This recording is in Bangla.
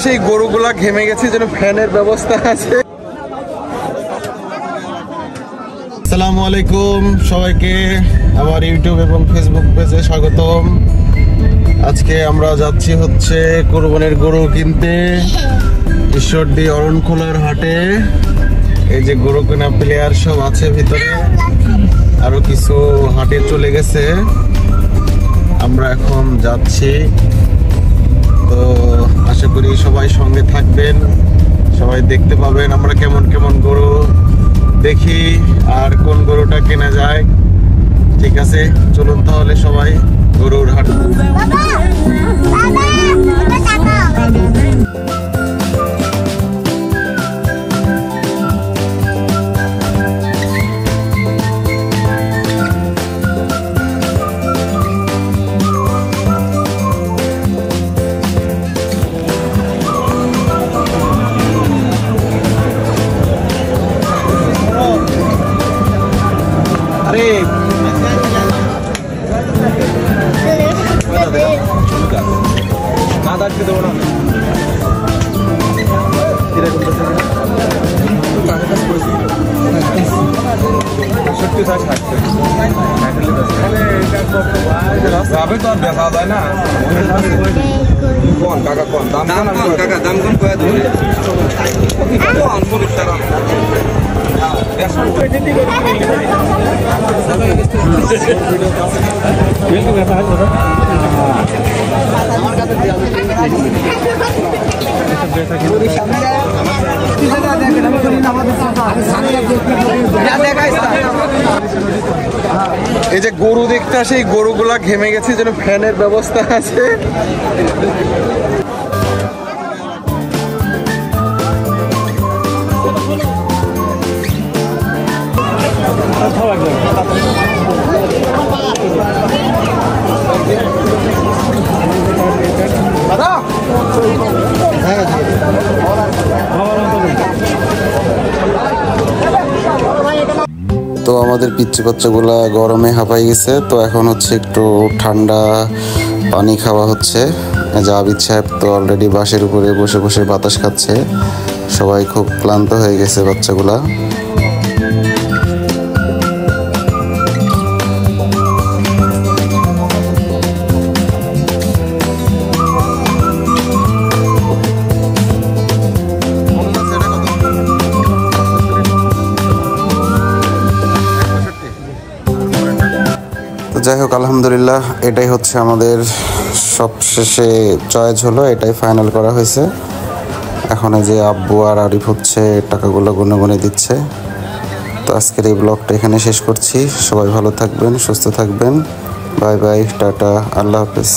সেই গরুগুলা ঘেমে গেছে, যেন ফ্যানের ব্যবস্থা আছে। আসসালামু আলাইকুম সবাইকে, আমার ইউটিউব এবং ফেসবুক পেজে স্বাগতম। আজকে আমরা যাচ্ছি হচ্ছে কোরবানির গরু কিনতে ঈশ্বরদী অরণখোলার হাটে। এই যে গরু কেনা প্লেয়ার সব আছে ভিতরে, আরো কিছু হাটে চলে গেছে। আমরা এখন যাচ্ছি, তো আশা করি সবাই সঙ্গে থাকবেন, সবাই দেখতে পাবেন আমরা কেমন কেমন গরু দেখি আর কোন গরুটা কেনা যায়। ঠিক আছে, চলুন তাহলে সবাই গরুর হাট। এই যে গরু দেখতে আসে, এই গরুগুলা ঘেমে গেছে, যেন ফ্যানের ব্যবস্থা আছে। তো আমাদের পিচ্চি বাচ্চাগুলা গরমে হাঁপাই গেছে, তো এখন হচ্ছে একটু ঠান্ডা পানি খাওয়া হচ্ছে। যে আবিদ সাহেব তো অলরেডি বাসের উপরে বসে বসে বাতাস খাচ্ছে। সবাই খুব ক্লান্ত হয়ে গেছে বাচ্চাগুলা। যাই হোক, আলহামদুলিল্লাহ, এটাই হচ্ছে আমাদের সবশেষে চয়েস হলো, এটাই ফাইনাল করা হয়েছে। এখন যে আব্বু আর আরিফ হচ্ছে টাকাগুলো গুনে গুনে দিচ্ছে। তো আজকের এই ব্লগটা এখানে শেষ করছি। সবাই ভালো থাকবেন, সুস্থ থাকবেন। বাই বাই, টাটা, আল্লাহ হাফেজ।